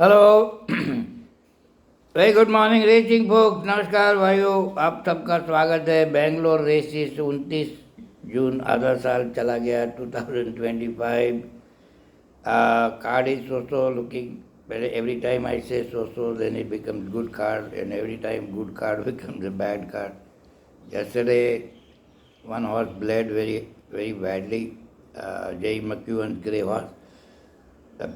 Hello. Very good morning racing folks. नमस्कार भाइयों, आप सबका स्वागत है। बेंगलोर रेसिस 29 जून, आधा साल चला गया 2025। Card is so looking, every time I say so, then it becomes good card, and every time good card becomes a bad card. Yesterday, one horse bled very, very badly. Jay McEwen's grey horse, the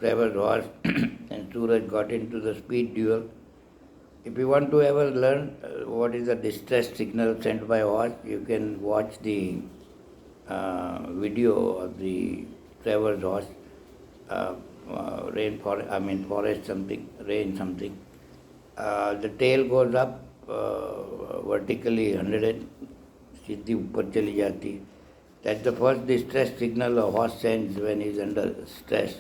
Trevor's horse, and Suraj got into the speed duel. If you want to ever learn what is the distress signal sent by horse, you can watch the video of the Trevor's horse, forest something, rain something. The tail goes up vertically 100, सीधी ऊपर चली जाती है. That's the first distress signal a horse sends when he's under stress.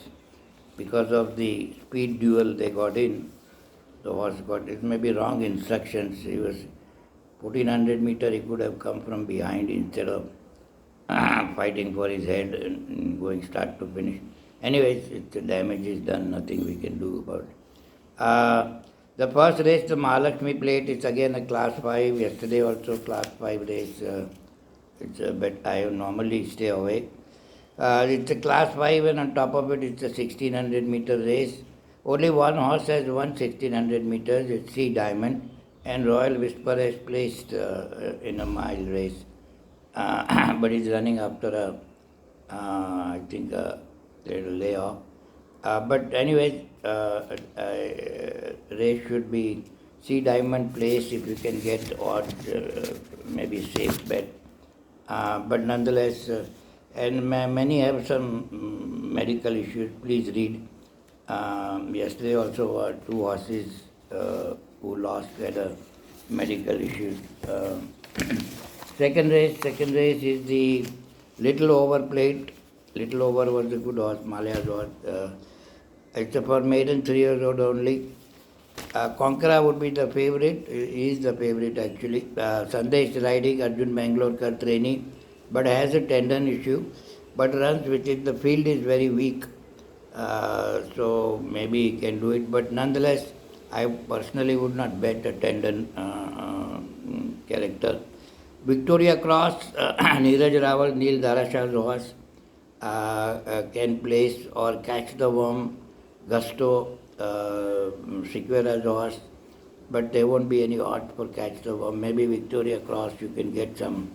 Because of the speed duel they got in, the horse got, it may be wrong instructions. He was 1400 meter, he could have come from behind instead of fighting for his head and going start to finish. Anyways, the damage is done, nothing we can do about it. The first race, the Mahalakshmi Plate, is again a class 5. Yesterday also class 5 race. It's a bit, I normally stay away. It's a class 5, and on top of it, it's a 1600 meter race. Only one horse has won 1600 meters, it's Sea Diamond, and Royal Whisper has placed in a mile race. But he's running after I think a little layoff. But anyways, race should be Sea Diamond place if you can get odd, maybe safe bet. But nonetheless, and many have some medical issues. Please read. Yesterday also two horses who lost had a medical issues. Second race is the Little Over Plate. Little Over was a good horse, Malaya's horse. It's for maiden 3 years old only. Conqueror would be the favorite. He is the favorite actually. Sandesh riding Arjun Bangalore trainee, but has a tendon issue. But runs with it. The field is very weak, so maybe he can do it. But nonetheless, I personally would not bet a tendon character. Victoria Cross, Neeraj Rawal, Neil Darashah's horse, can place or catch the worm. Gusto, Sequera's horse, but there won't be any odds for catch the worm. Maybe Victoria Cross, you can get some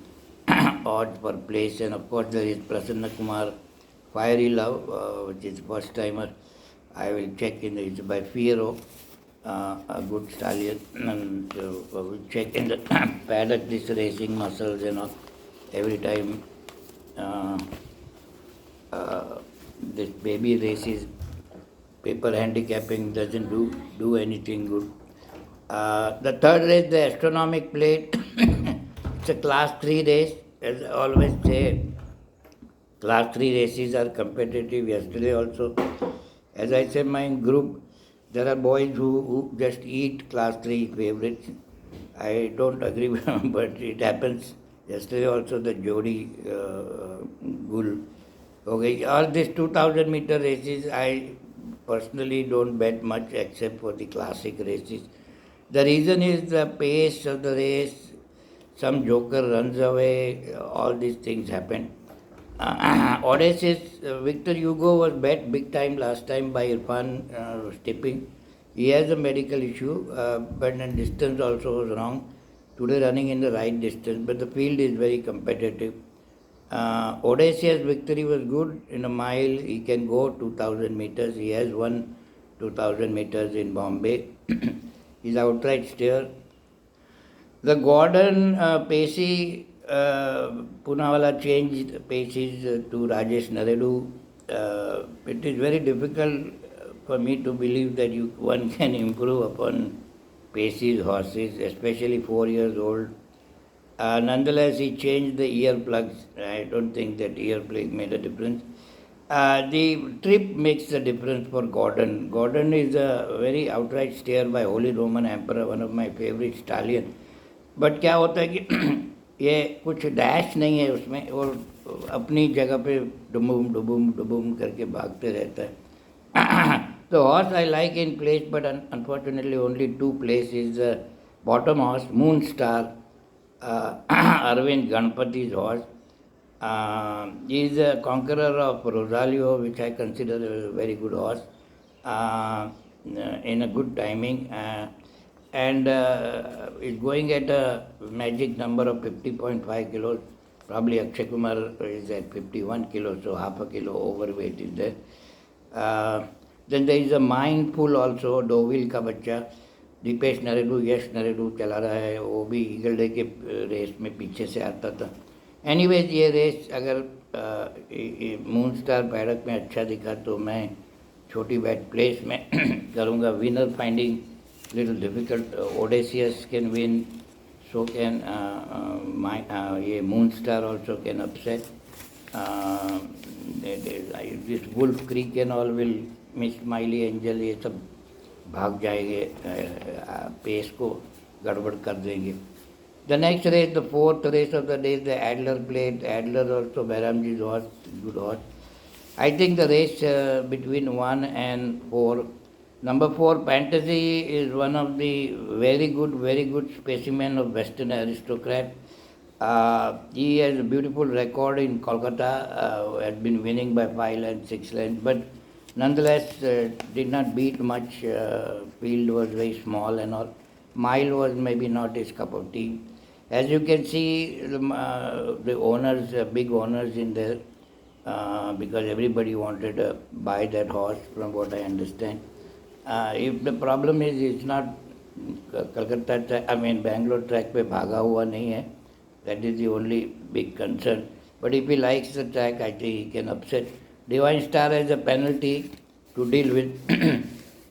odds for place. And of course, there is Prasanna Kumar, Fiery Love, which is first timer. I will check in, it's by Fiero, a good stallion, and we'll check in the paddock, this racing muscles and all. Every time this baby races, paper handicapping doesn't do anything good. The third race, the Astronomic Plate, it's a class 3 race. As I always say, class 3 races are competitive. Yesterday also, as I said, my group, there are boys who just eat class 3 favorites. I don't agree with them, but it happens. Yesterday also the Jodi Gul. Okay, all these 2000 meter races, I personally don't bet much except for the classic races. The reason is the pace of the race. Some joker runs away. All these things happen. Audacious, Victor Hugo was bet big time last time by Irfan Stipping. He has a medical issue, but the distance also was wrong. Today running in the right distance, but the field is very competitive. Audacious victory was good. In a mile, he can go 2000 meters. He has won 2000 meters in Bombay. He's outright steer. The Gordon Pacey, Poonawalla changed paces to Rajesh Narelu. It is very difficult for me to believe that one can improve upon Pacey's horses, especially 4 years old. Nonetheless, he changed the ear plugs. I don't think that ear plug made a difference. The trip makes the difference for Gordon. Gordon is a very outright steer by Holy Roman Emperor, one of my favorite stallion. But क्या होता है कि ये कुछ dash नहीं है उसमें, और अपनी जगह पे डुबुम डुबुम डुबुम करके भागते रहता है. The horse I like in place, but unfortunately only two places. Bottom horse, Moon Star, Arvind Ganpati's horse. He is a conqueror of Rosalio, which I consider a very good horse, in a good timing, and is going at a magic number of 50.5 kilos. Probably Akshay Kumar is at 51 kilos, so half a kilo overweight is there. Then there is a mindful also, डोविल का बच्चा दीपेश नरेडू, यश नरेडू चला रहा है, वो भी eagle day के race में पीछे से आता था. एनीवेज ये रेस अगर मून स्टार पैडक में अच्छा दिखा तो मैं छोटी बैट प्लेस में करूँगा. Winner finding little difficult. Odysseus can win, so can ये moon star also can upset. This Wolf Creek and all will miss Smiley Angel, ये सब भाग जाएंगे, पेस को गड़बड़ कर देंगे. The next race, the fourth race of the day, the Adler played. Adler also Bairamji's horse, good horse. I think the race between 1 and 4. Number 4, Fantasy, is one of the very good specimen of Western aristocrat. He has a beautiful record in Kolkata, has been winning by 5 lengths, 6 lengths, but nonetheless did not beat much. Field was very small and all. Mile was maybe not his cup of tea. As you can see, the owners, big owners in there, because everybody wanted to buy that horse, from what I understand. If the problem is it's not Kolkata track, I mean Bangalore track पे भागा हुआ नहीं है, that is the only big concern. But if he likes the track, I think he can upset. Divine Star has a penalty to deal with.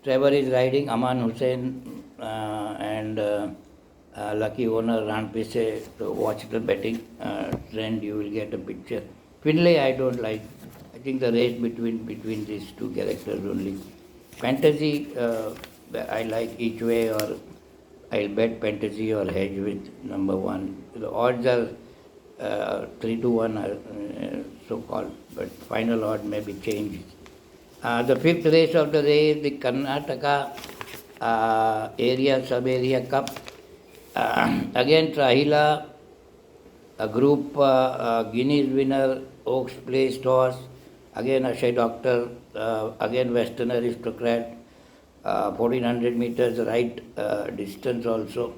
Trevor is riding, Aman Hussain and lucky owner Ranpise. So watch the betting trend, you will get a picture. Finlay I don't like. I think the race between these two characters only. Fantasy, I like each way, or I'll bet Fantasy or hedge with number 1. The odds are 3 to 1, so called, but final odd may be changed. The fifth race of the day, the Karnataka area, sub-area cup. Again, Trahila, a group Guineas winner, Oaks placed horse. Again, Ashay Doctor, again Western aristocrat, 1400 meters right distance also.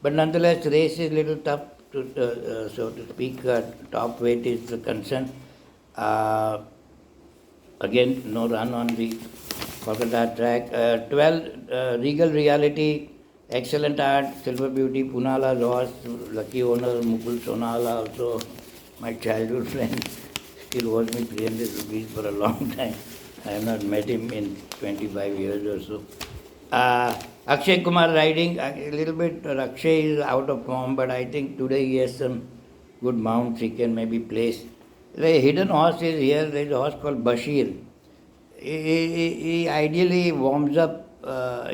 But nonetheless, race is little tough, to, so to speak. Top weight is the concern. Again, no run on the Kolkata track. 12, Regal Reality, excellent art, Silver Beauty, Punala's horse, lucky owner, Mukul Sonala, also my childhood friend. Still owes me 300 rupees for a long time. I have not met him in 25 years or so. Akshay Kumar riding, a little bit, Akshay is out of form, but I think today he has some good mounts he can maybe place. The hidden horse is here, there is a horse called Bashir. He ideally warms up, by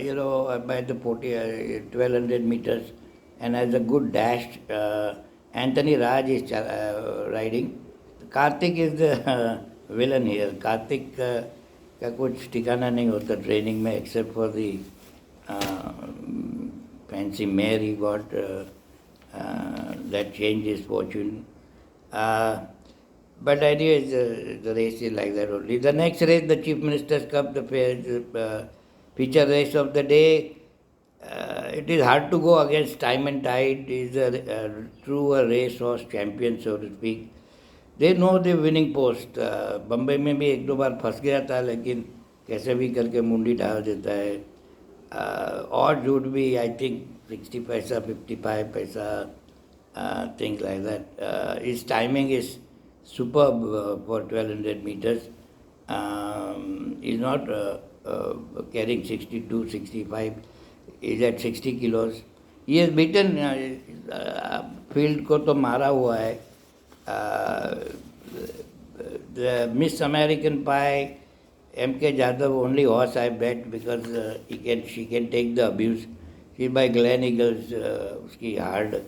the 1200 meters and has a good dash. Anthony Raj is riding. Karthik is the villain here. Karthik का कुछ ठिकाना नहीं होता training में, except for the fancy mare he got, that changed his fortune. But anyways, the race is like that only. The next race, the Chief Minister's Cup, the feature race of the day. It is hard to go against Time and Tide. It is a true racehorse champion, so to speak. They know the winning post. Bombay में भी एक दो बार फंस गया था, लेकिन कैसे भी करके मुंडी डाल देता है. Odds would be, I think, 60 paisa, 55 paisa, things like that. His timing is superb for 1200 meters. He's not carrying 62, 65. He's at 60 kilos. He has beaten field को तो मारा हुआ है. The Miss American Pie, M.K. Jadhav, only horse I bet, because she can take the abuse. She's by Glen Eagles. उसकी hard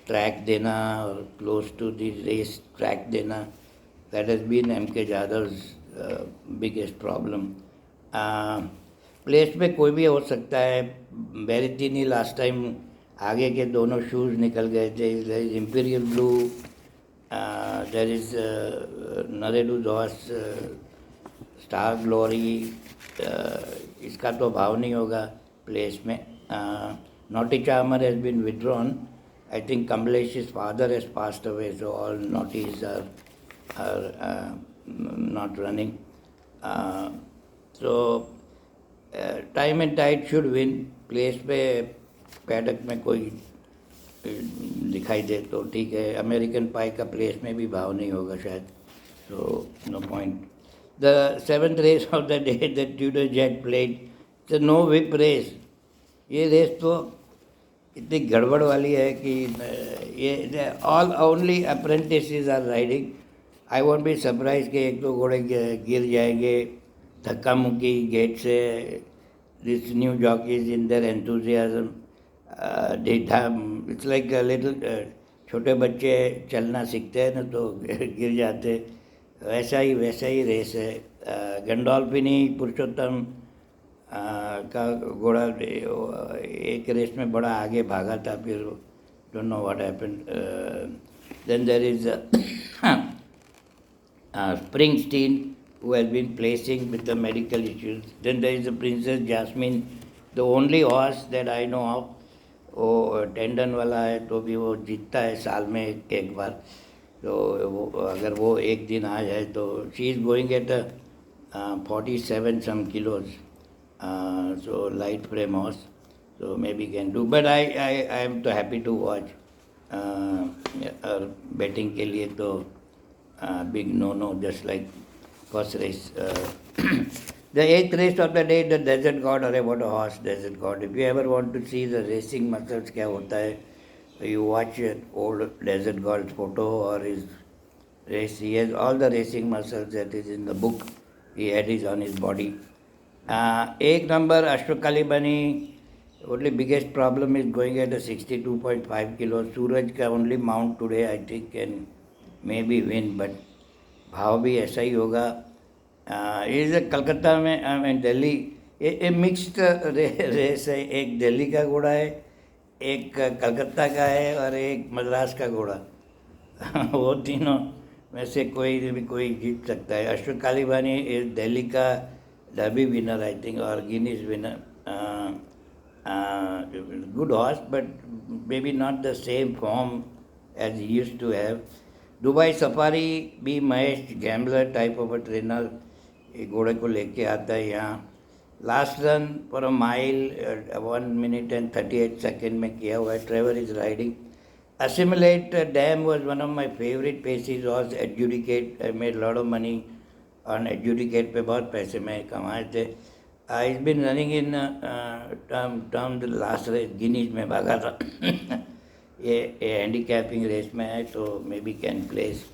track देना or close to the race track देना, that has been M.K. Jadhav's biggest problem. Place पे कोई भी हो सकता है। Berrettini last time आगे के दोनों शूज़ निकल गए थे। There is Imperial Blue, there is नरेडू हॉर्स, स्टार ग्लोरी, इसका तो भाव नहीं होगा प्लेस में। Naughty Charmer has been withdrawn. I think कमलेश's father has passed away, so all naughties are not running. So time and tide should win. Place पे paddock में कोई दिखाई दे तो ठीक है। अमेरिकन पाई का प्लेस में भी भाव नहीं होगा शायद, so no point. The seventh race of the day the Tudor Jet played, the no whip race. ये रेस तो इतनी गड़बड़ वाली है कि ये all only apprentices are riding. I won't be surprise कि एक दो घोड़े गिर जाएंगे धक्का मुक्की गेट से। This new jockeys in their enthusiasm, it's like little, छोटे बच्चे चलना सीखते हैं ना तो गिर जाते, वैसा ही रेस है। गंडोल्फिनी पुरुषोत्तम का घोड़ा एक रेस में बड़ा आगे भागा था, फिर don't know what happened. Then there is Springsteen, who has been placing with the medical issues. Then there is the Princess Jasmine, the only horse that I know of. वो टेंडन वाला है तो भी वो जीतता है साल में एक बार। तो वो अगर वो एक दिन आ जाए तो she is going at 47 some kilos, so light frame horse, so maybe can do, but I am तो happy to watch। और बैटिंग के लिए तो big no, just like first race। The eighth race of the day, the Desert God, or what a horse, Desert God. If you ever want to see the racing muscles क्या होता है, you watch an old Desert God's photo or his race. He has all the racing muscles that is in the book. He had it on his body। एक number अश्वकाली बनी, only biggest problem is going at a 62.5 kilos। सूरज का only mount today I think can maybe win, but भाव भी ऐसा ही होगा। Is Calcutta में, I mean Delhi, ये mixed race है। एक दिल्ली का घोड़ा है, एक कलकत्ता का है और एक मद्रास का घोड़ा। वो तीनों में से कोई जीत सकता है। अश्वकाली बानी इज दिल्ली का डर्बी विनर आई थिंक, और Guineas winner. Good horse but may be not the same form as he used to have. Dubai Safari भी Mahesh gambler type of a trainer घोड़े को लेके आता है यहाँ। Last run for a mile 1 minute and 38 seconds में किया हुआ है। Trevor is riding. Assimilate Dam was one of my favorite paces। was Adjudicate, I made lot of money on Adjudicate पे बहुत पैसे मैं कमाए थे। It's been running in term the last race Guinness में भागा था। ये हैंडीकैपिंग रेस में है तो मे बी कैन प्लेस।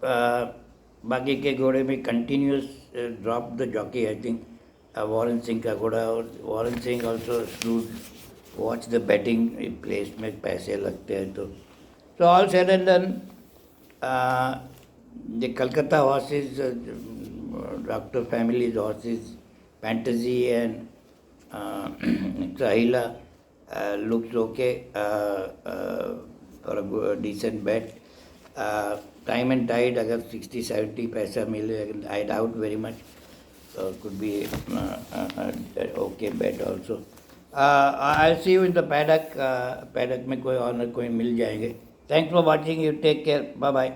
बाकी के घोड़े में continuous drop the jockey I think. Warren Singh का घोड़ा, और Warren Singh also should watch the batting place में पैसे लगते हैं तो। So all said and done, the Calcutta horses, doctor families horses, fantasy and Sahila looks okay for a decent bet। Time and tide अगर 60-70 पैसा मिले, I doubt very much, so could be okay bet also। I'll see you in the paddock। paddock में कोई और कोई मिल जाएंगे। Thanks for watching, you take care, bye bye।